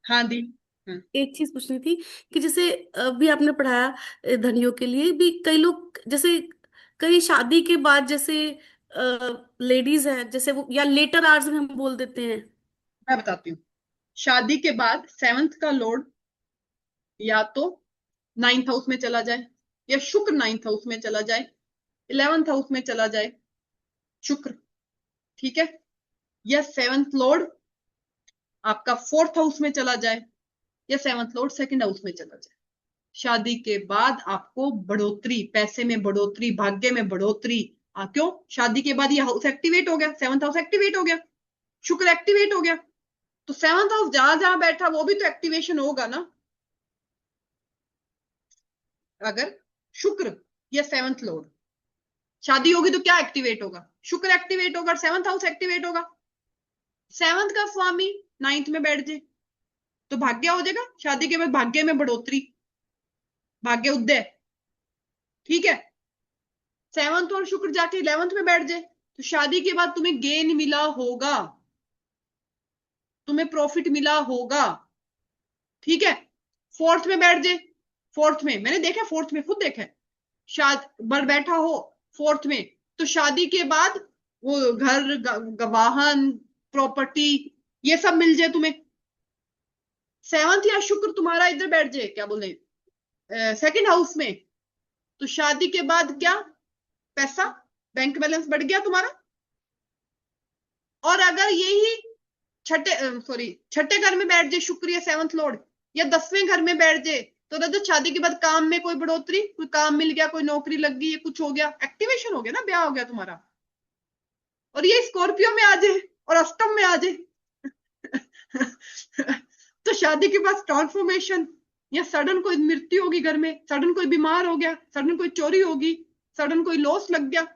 हाँ दी। एक चीज पूछनी थी कि जैसे अभी आपने पढ़ाया धनियों के लिए भी कई लोग जैसे कई शादी के बाद जैसे लेडीज हैं जैसे वो या लेटर आवर्स में हम बोल देते हैं। मैं बताती हूँ। शादी के बाद सेवंथ का लॉर्ड या तो नाइन्थ हाउस में चला जाए, या शुक्र नाइन्थ हाउस में चला जाए, इलेवेंथ हाउस में चला जाए शुक्र, ठीक है, या सेवंथ लॉर्ड आपका फोर्थ हाउस में चला जाए, या सेवंथ लॉर्ड सेकंड हाउस में चला जाए। शादी के बाद आपको बढ़ोतरी, पैसे में बढ़ोतरी, भाग्य में बढ़ोतरी। क्यों? शादी के बाद ये हाउस एक्टिवेट हो गया, सेवंथ हाउस एक्टिवेट हो गया, शुक्र एक्टिवेट हो गया। तो सेवंथ हाउस जहां जहां बैठा वो भी तो एक्टिवेशन होगा ना। अगर शुक्र या सेवंथ लॉर्ड शादी होगी तो क्या एक्टिवेट होगा? शुक्र एक्टिवेट होगा, सेवंथ हाउस एक्टिवेट होगा। सेवंथ का स्वामी नाइन्थ में बैठ जाए तो भाग्य हो जाएगा, शादी के बाद भाग्य में बढ़ोतरी, भाग्य उदय, ठीक है। सेवंथ और शुक्र जाके इलेवंथ में बैठ जाए तो शादी के बाद तुम्हें गेन मिला होगा, तुम्हें प्रॉफिट मिला होगा, ठीक है। फोर्थ में बैठ जाए, फोर्थ में मैंने देखा, फोर्थ में खुद देखा है, शाद बर बैठा हो फोर्थ में, तो शादी के बाद वो घर वाहन प्रॉपर्टी ये सब मिल जाए तुम्हें। सेवंथ या शुक्र तुम्हारा इधर बैठ जाए, क्या बोले, सेकंड हाउस में, तो शादी के बाद क्या, पैसा, बैंक बैलेंस बढ़ गया तुम्हारा। और अगर यही छठे सॉरी छठे घर में बैठ जाए शुक्र या सेवंथ लॉर्ड, या 10वें घर में बैठ जाए, तो तो शादी के बाद काम में कोई बढ़ोतरी, कोई काम मिल गया, कोई नौकरी लग गई, कुछ हो गया, एक्टिवेशन हो गया ना, ब्याह हो गया तुम्हारा। और ये स्कॉर्पियो में आ जाए और अष्टम में आ जाए तो शादी के बाद ट्रांसफॉर्मेशन, या सडन कोई मृत्यु होगी घर में, सडन कोई बीमार हो गया, सडन कोई चोरी होगी, सडन कोई लॉस लग गया,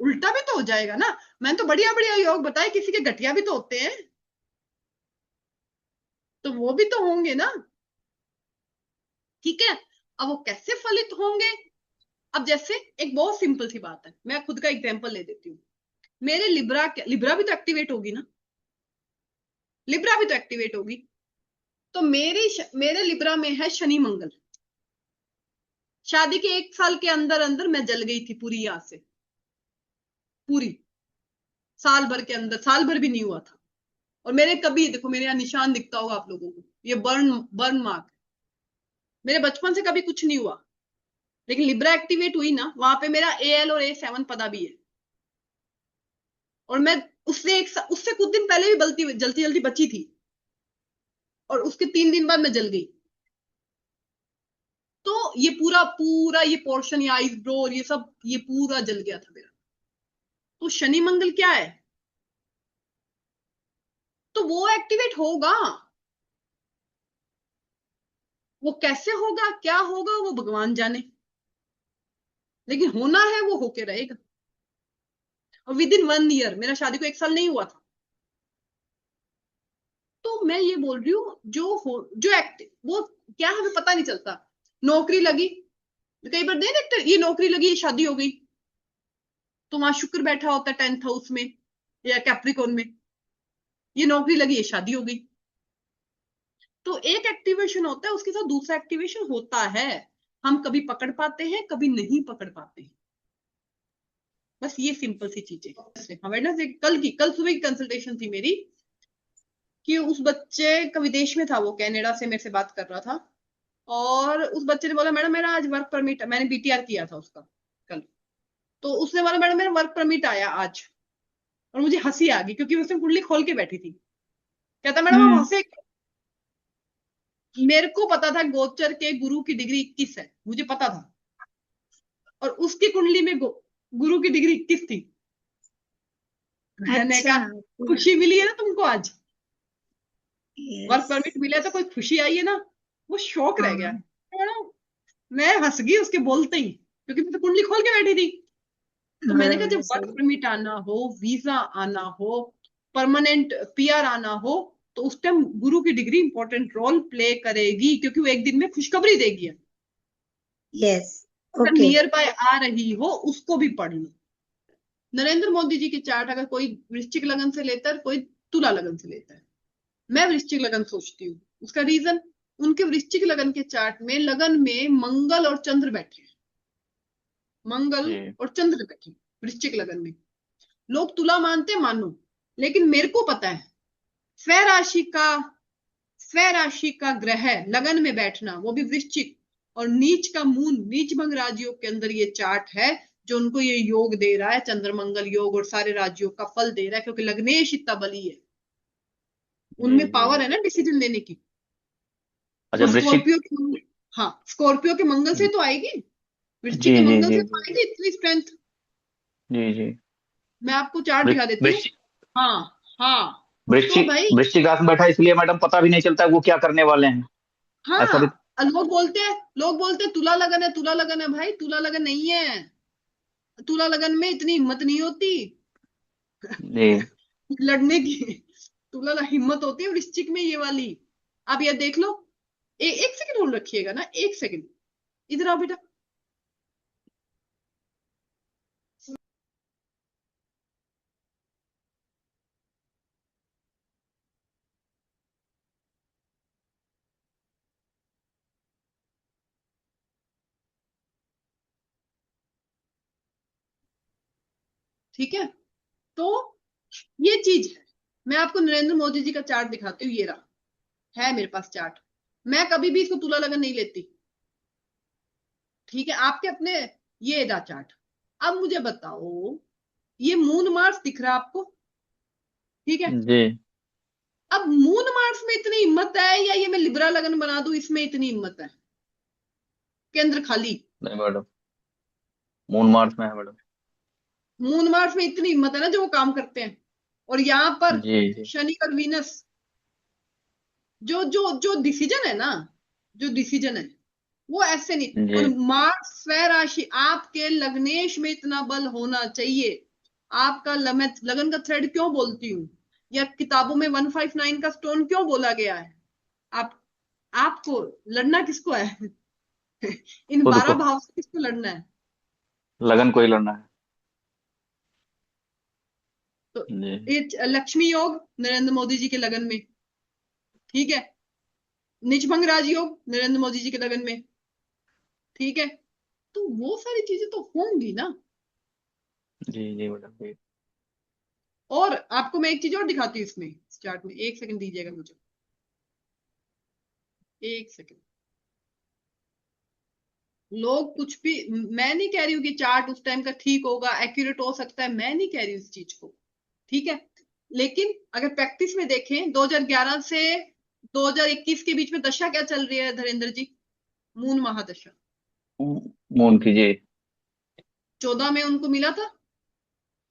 उल्टा भी तो हो जाएगा ना। मैंने तो बढ़िया बढ़िया योग बताए, किसी के घटिया भी तो होते हैं, तो वो भी तो होंगे ना, ठीक है। अब वो कैसे फलित होंगे? अब जैसे एक बहुत सिंपल सी बात है, मैं खुद का एग्जांपल ले देती हूँ। मेरे लिब्रा, लिब्रा भी तो एक्टिवेट होगी ना, लिब्रा भी तो एक्टिवेट होगी। तो मेरे लिब्रा में है शनि मंगल। शादी के 1 साल के अंदर अंदर मैं जल गई थी पूरी, यहां से पूरी, साल भर के अंदर, साल भर भी नहीं हुआ था। और मेरे कभी देखो, मेरे यहाँ निशान दिखता होगा आप लोगों को, ये बर्न बर्न मार्क, मेरे बचपन से कभी कुछ नहीं हुआ। लेकिन लिब्रा एक्टिवेट हुई ना, वहां पे मेरा AL और A7 पदा भी है। और मैं उससे कुछ दिन पहले भी जल्दी जल्दी बची थी, और उसके 3 दिन बाद मैं जल गई। तो ये पूरा पूरा ये पोर्शन, ये आइस ब्रो और ये सब, ये पूरा जल गया था मेरा। तो शनि मंगल क्या है, तो वो एक्टिवेट होगा। वो कैसे होगा, क्या होगा, वो भगवान जाने, लेकिन होना है वो होके रहेगा। और विद इन 1 ईयर, मेरा शादी को 1 साल नहीं हुआ था। तो मैं ये बोल रही हूँ, जो एक्टिव वो क्या, हमें पता नहीं चलता। नौकरी लगी, कई बार नहीं देखते, ये नौकरी लगी, ये शादी हो गई, तो वहां शुक्र बैठा होता है 10th हाउस में या कैप्रिकॉन में, ये नौकरी लगी, ये शादी हो गई। तो एक एक्टिवेशन होता है, उसके साथ दूसरा एक्टिवेशन होता है। हम कभी पकड़ पाते हैं, कभी नहीं पकड़ पाते हैं। बस ये सिंपल सी चीजें। हाँ, वेडनेसडे कल सुबह की कंसल्टेशन थी मेरी, कि उस बच्चे का विदेश में था, वो कनाडा से मेरे से बात कर रहा था। और उस बच्चे ने बोला, मैडम मेरा आज वर्क परमिट, मैंने BTR किया था उसका कल। तो उसने बोला, मैडम मेरा वर्क परमिट आया आज। और मुझे हंसी आ गई, क्योंकि उसने कुंडली खोल के बैठी थी। कहता, मैडम आप हम्म। हंसे। मेरे को पता था गोचर के गुरु की डिग्री 21 है, मुझे पता था। और उसकी कुंडली में गुरु की डिग्री 21 थी। मैंने अच्छा। कहा, खुशी मिली है ना तुमको आज, वर्क यस। परमिट मिला है तो कोई खुशी आई है ना। वो शौक रह गया। हाँ। मैं हंस गई उसके बोलते ही, क्योंकि मैं तो कुंडली खोल के बैठी थी। तो मैंने कहा, जब हाँ वर्क सही। परमिट आना हो, वीजा आना हो, परमानेंट PR आना हो, तो उस टाइम गुरु की डिग्री इंपॉर्टेंट रोल प्ले करेगी, क्योंकि वो एक दिन में खुशखबरी देगी। यस। अगर ओके। नियर बाय आ रही हो, उसको भी पढ़ लो। नरेंद्र मोदी जी की चार्ट अगर कोई वृश्चिक लगन से लेता है, कोई तुला लगन से लेता है, मैं वृश्चिक लगन सोचती हूँ। उसका रीजन, उनके वृश्चिक लगन के चार्ट में लगन में मंगल और चंद्र बैठे हैं, मंगल जी और चंद्र बैठे हैं वृश्चिक लगन में। लोग तुला मानते हैं, मानो, लेकिन मेरे को पता है स्वराशि का स्वराशि का ग्रह लगन में बैठना, वो भी वृश्चिक, और नीच का मून, नीच भंग राजयोग के अंदर ये चार्ट है जो उनको ये योग दे रहा है, चंद्र मंगल योग, और सारे राजयोग का फल दे रहा है, क्योंकि लग्नेश इतना बली है, जी उनमें जी पावर जी। है ना डिसीजन लेने की। अच्छा तो वृश्चिक। स्कॉर्पियो के हाँ, स्कॉर्पियो के मंगल से तो आएगी, वृश्चिक जी के जी मंगल जी से तो जी आएगी इतनी स्ट्रेंथ। जी जी। मैं आपको चार्ट दिखा देती हूँ। वृश्चिक हाँ, हाँ। तो वृश्चिक भाई, वृश्चिक राशि में बैठा है, इसलिए मैडम पता भी नहीं चलता वो क्या करने वाले हैं। ऐसा भी। हाँ, लोग बोलते हैं तुला लगन है, तुला लगन है। भाई तुला लगन नहीं है, तुला लगन में इतनी हिम्मत नहीं होती जी लड़ने की। हिम्मत होती है वृश्चिक में ये वाली। आप ये देख लो। एक सेकंड होल्ड रखिएगा ना, एक सेकंड। इधर आओ बेटा। ठीक है, तो ये चीज है। मैं आपको नरेंद्र मोदी जी का चार्ट दिखाती हूँ, ये रहा, है मेरे पास चार्ट। मैं कभी भी इसको तुला लगन नहीं लेती। ठीक है, आपके अपने, ये रहा चार्ट। अब मुझे बताओ, ये मून मार्स दिख रहा है आपको? ठीक है। जी। अब मून मार्स में इतनी हिम्मत है, या ये मैं लिब्रा लगन बना दूं इसमें इतनी हिम्मत है? केंद्र खाली। नहीं मैडम, मून मार्स में है मैडम। मून मार्स में इतनी हिम्मत है ना जो वो काम करते हैं। और यहाँ पर जी जी शनि और वीनस, जो जो जो डिसीजन है ना, जो डिसीजन है वो ऐसे नहीं। और जी। मार्स स्वय राशि, आपके लग्नेश में इतना बल होना चाहिए। आपका लगन का थ्रेड क्यों बोलती हूँ, या किताबों में 159 का स्टोन क्यों बोला गया है? आप आपको लड़ना किसको है? इन खुद 12 को, भाव से किसको लड़ना है? लगन को ही लड़ना है। तो जी ये लक्ष्मी योग नरेंद्र मोदी जी के लगन में, ठीक है। निजभंग राजयोग नरेंद्र मोदी जी के लगन में, ठीक है। तो वो सारी चीजें तो होंगी ना। जी जी मैडम जी। और आपको मैं एक चीज और दिखाती हूँ इसमें, इस चार्ट में, एक सेकंड दीजिएगा मुझे, एक सेकंड। लोग कुछ भी, मैं नहीं कह रही हूँ कि चार्ट उस टाइम का ठीक होगा, एक्यूरेट हो सकता है, मैं नहीं कह रही हूँ इस चीज को, ठीक है। लेकिन अगर प्रैक्टिस में देखें, 2011 से 2021 के बीच में दशा क्या चल रही है धीरेन्द्र जी? मून महादशा। मून की जी। 14 में उनको मिला था,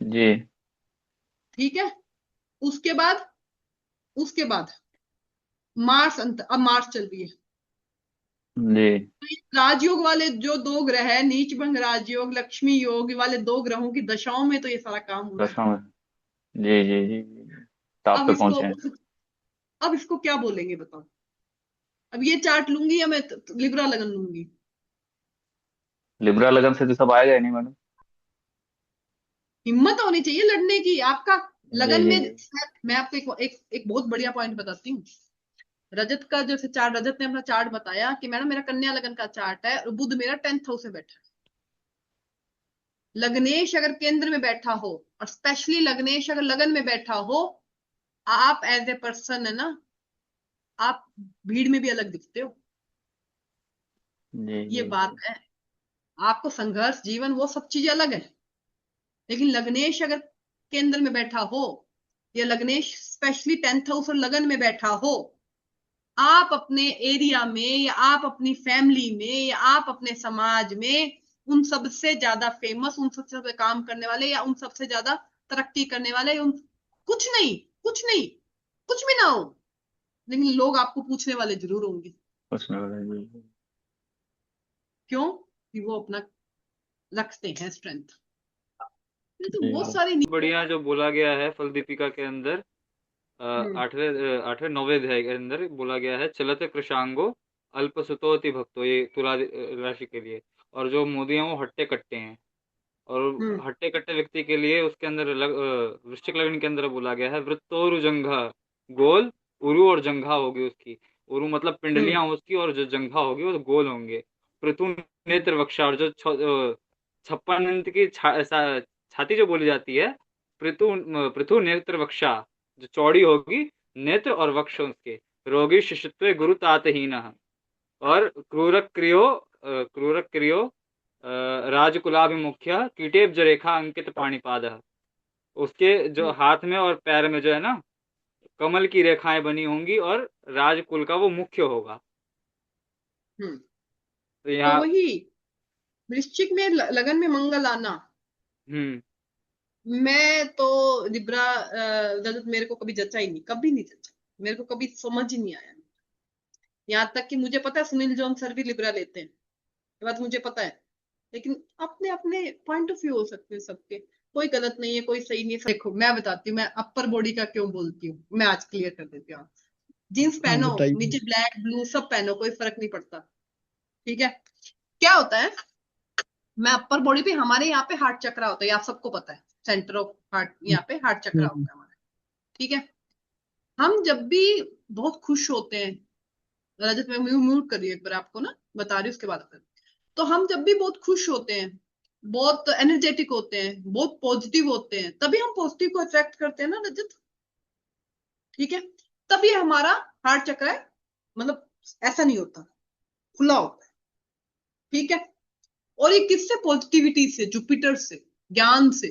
जी ठीक है। उसके बाद, उसके बाद मार्स अब मार्स चल रही है। जी। तो ये राजयोग वाले जो दो ग्रह है, नीच भंग राजयोग, लक्ष्मी योग वाले दो ग्रहों की दशाओं में तो ये सारा काम हो रहा है। दशा में। जी जी जी जी। टॉप अब पे इसको पहुंचे हैं। अब इसको क्या बोलेंगे बताओ? अब ये चार्ट लूंगी या मैं लिब्रा लगन लूंगी? लिब्रा लगन से तो सब आएगा ही नहीं मैडम। हिम्मत होनी चाहिए लड़ने की आपका जी लगन जी में। जी मैं आपको एक बहुत बढ़िया पॉइंट बताती हूँ। रजत का जैसे चार्ट, रजत ने अपना चार्ट बताया कि मैडम मेरा कन्या लगन का चार्ट है और बुध मेरा 10th हाउस में बैठा है। लग्नेश अगर केंद्र में बैठा हो, और स्पेशली लग्नेश अगर लगन में बैठा हो, आप एज ए पर्सन है ना, आप भीड़ में भी अलग दिखते हो। जी ये जी बात जी। है। आपको संघर्ष जीवन वो सब चीजें अलग है, लेकिन लग्नेश अगर केंद्र में बैठा हो, या लग्नेश स्पेशली 10th हाउस और लगन में बैठा हो, आप अपने एरिया में, या आप अपनी फैमिली में, या आप अपने समाज में उन सबसे ज्यादा फेमस, उन सबसे ज्यादा काम करने वाले, या उन सबसे ज्यादा तरक्की करने वाले, उन कुछ नहीं, कुछ नहीं, कुछ भी ना हो, लेकिन लोग आपको पूछने वाले जरूर होंगे। उसमें वाला जी। क्यों? कि वो अपना रखते हैं स्ट्रेंथ। तो जी बहुत जी सारी बढ़िया जो बोला गया है फल दीपिका के अंदर, हम्म, आठवें नौवें अध्याय के अंदर बोला गया है, चलते कृशांगो अल्पसुतोति भक्तो, ये तुला राशि के लिए। और जो मोदी हैं वो हट्टे कट्टे हैं, और हम्म, हट्टे कट्टे व्यक्ति के लिए उसके अंदर वृश्चिक लगन के अंदर बोला गया है, वृत्तोरुजंघ गोल उरु और जंघा होगी उसकी। उरु मतलब पिंडलियां उसकी, और जो जंघा होगी वो गोल होंगे। पृथु नेत्र वक्षा, और जो 56 इंच की छाती जो बोली जाती है, पृथु पृथु नेत्र वक्षा, जो चौड़ी होगी, नेत्र और वक्ष उसके। रोगी शिशुत्वे गुरु तातहीनः, और क्रूरक्रियो राजकुलाभिमुख्य कीटेब्ज रेखा अंकित पाणिपादः। उसके जो हाथ में और पैर में जो है ना, कमल की रेखाएं बनी होंगी, और राजकुल का वो मुख्य होगा। हम्म तो तो यहाँ वही वृश्चिक में लगन में मंगल आना। हम्म मैं तो लिब्रा रजत मेरे को कभी जचा ही नहीं, कभी नहीं जचा, मेरे को कभी समझ ही नहीं आया। यहाँ तक कि मुझे पता है सुनील जॉन सर भी लिब्रा लेते हैं, ये बात मुझे पता है। लेकिन अपने अपने पॉइंट ऑफ व्यू हो सकते हैं सबके, कोई गलत नहीं है, कोई सही नहीं है। देखो मैं बताती हूँ, मैं अपर बॉडी का क्यों बोलती हूँ, मैं आज क्लियर कर देती हूँ। जीन्स हाँ पहनो, बताइए। नीचे ब्लैक ब्लू सब पहनो, कोई फर्क नहीं पड़ता। ठीक है, क्या होता है, मैं अपर बॉडी पे, हमारे यहाँ पे हार्ट चक्रा होता है, ये आप सबको पता है, सेंटर ऑफ हार्ट, यहाँ पे हार्ट चक्रा हम्म, होता है हमारा। ठीक है, हम जब भी बहुत खुश होते हैं, रजत मैं म्यूट कर रही हूँ एक बार, आपको ना बता रही हूँ उसके बाद कर। तो हम जब भी बहुत खुश होते हैं, बहुत एनर्जेटिक होते हैं, बहुत पॉजिटिव होते हैं, तभी हम पॉजिटिव को अट्रैक्ट करते हैं ना रजत। ठीक है, तभी हमारा हार्ट चक्र है, मतलब ऐसा नहीं होता, खुला होता है। ठीक है, और ये किससे, पॉजिटिविटी से, जुपिटर से, ज्ञान से।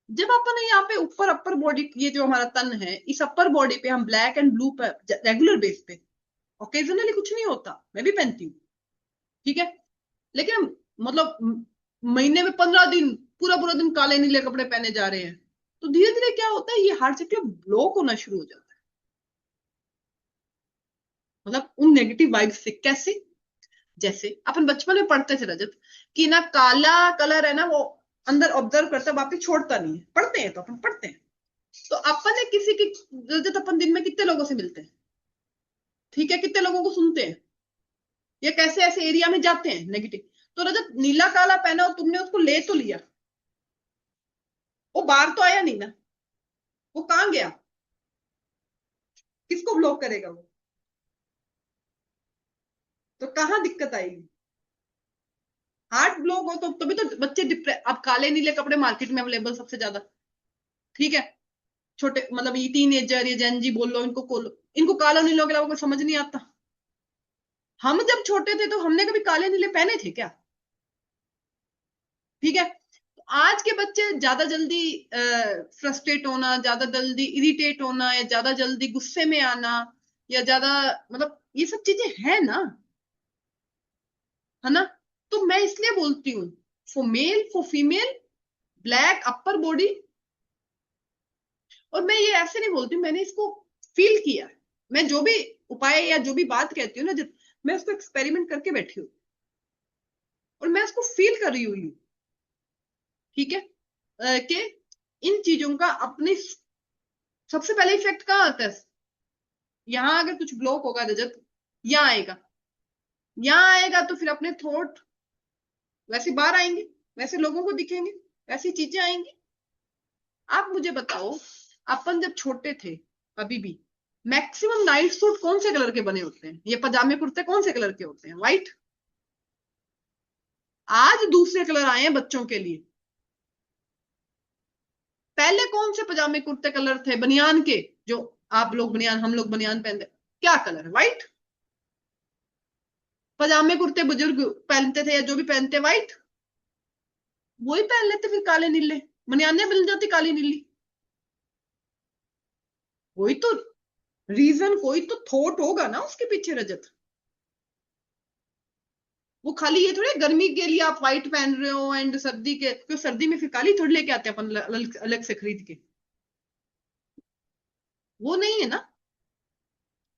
जब अपन यहाँ पे ऊपर अपर बॉडी, ये जो हमारा तन है, इस अपर बॉडी पे हम black and blue regular base पे, ओकेजनली कुछ नहीं होता, मैं भी पहनती हूँ। ठीक है, लेकिन मतलब महीने में 15 दिन पूरा पूरा दिन काले नीले कपड़े पहने जा रहे हैं, तो धीरे धीरे क्या होता है, ये हार्ट चक्र ब्लॉक होना शुरू हो जाता है। मतलब उन नेगेटिव वाइब्स से। कैसे, जैसे अपन बचपन में पढ़ते थे रजत, कि ना काला कलर है ना, वो अंदर ऑब्जर्व करता है, वापिस छोड़ता नहीं है। पढ़ते हैं तो अपन पढ़ते हैं, तो अपन ने किसी की, रजत अपन दिन में कितने लोगों से मिलते हैं, ठीक है, कितने लोगों को सुनते हैं, या कैसे ऐसे एरिया में जाते हैं नेगेटिव। तो रजत नीला काला पहना और तुमने उसको ले तो लिया, वो बाहर तो आया नहीं ना, वो कहाँ गया, किसको ब्लॉक करेगा वो, तो कहाँ दिक्कत आएगी। हार्ट ब्लॉक हो तो तभी तो बच्चे डिप्रेस। अब काले नीले कपड़े मार्केट में अवेलेबल सबसे ज्यादा, ठीक है, छोटे मतलब ये टीनेजर, ये जेन जी बोल लो, इनको खोलो, इनको काला नीलों के अलावा कोई समझ नहीं आता। हम जब छोटे थे तो हमने कभी काले नीले पहने थे क्या। ठीक है, तो आज के बच्चे ज्यादा जल्दी फ्रस्ट्रेट होना, ज्यादा जल्दी इरिटेट होना, या ज्यादा जल्दी गुस्से में आना, या ज्यादा, मतलब ये सब चीजें है ना, है ना। तो मैं इसलिए बोलती हूँ, for male for female, black upper body. और मैं ये ऐसे नहीं बोलती, मैंने इसको फील किया। मैं जो भी उपाय या जो भी बात कहती हूँ ना, मैं उसको एक्सपेरिमेंट करके बैठी हूँ, और मैं उसको फील कर रही हूँ। ठीक है, कि इन चीजों का अपने, सबसे पहले इफेक्ट कहाँ आता है, यहाँ अगर कुछ ब्लॉक होगा रजत, यहाँ आएगा, यहाँ आएगा तो फिर अपने थॉट वैसे बाहर आएंगे, वैसे लोगों को दिखेंगे, वैसी चीजें आएंगी। आप मुझे बताओ, अपन जब छोटे थे, अभी भी मैक्सिमम नाइट सूट कौन से कलर के बने होते हैं, ये पजामे कुर्ते कौन से कलर के होते हैं, व्हाइट। आज दूसरे कलर आए हैं बच्चों के लिए। पहले कौन से पजामे कुर्ते कलर थे बनियान के, जो आप लोग बनियान, हम लोग बनियान पहनते, क्या कलर है, व्हाइट। पजामे कुर्ते बुजुर्ग पहनते थे, या जो भी पहनते, व्हाइट। वही पहन लेते फिर काले नीले, बनियाने मिल जाती काली नीली। कोई तो रीजन, कोई तो थॉट होगा ना उसके पीछे रजत। वो खाली ये थोड़ी गर्मी के लिए आप व्हाइट पहन रहे हो, एंड सर्दी के, क्यों सर्दी में फिर काली थोड़ी लेके आते हैं अपन अलग अलग से खरीद के, वो नहीं है ना।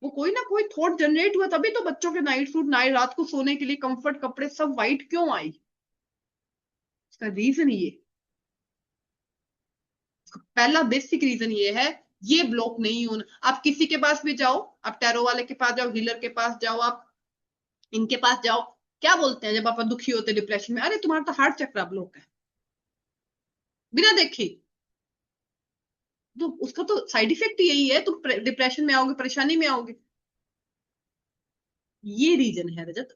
वो कोई ना कोई थॉट जनरेट हुआ, तभी तो बच्चों के नाइट सूट, नाइट रात को सोने के लिए कंफर्ट कपड़े सब व्हाइट क्यों आई। इसका रीजन ये, पहला बेसिक रीजन ये है, ये ब्लॉक नहीं होना। आप किसी के पास भी जाओ, आप टैरो वाले के पास जाओ, हीलर के पास जाओ, आप इनके पास जाओ, क्या बोलते हैं जब आप दुखी होते, डिप्रेशन में, अरे तुम्हारा तो हार्ट चक्र ब्लॉक है, बिना देखे। तो उसका तो साइड इफेक्ट यही है, तुम डिप्रेशन में आओगे, परेशानी में आओगे। ये रीजन है रजत।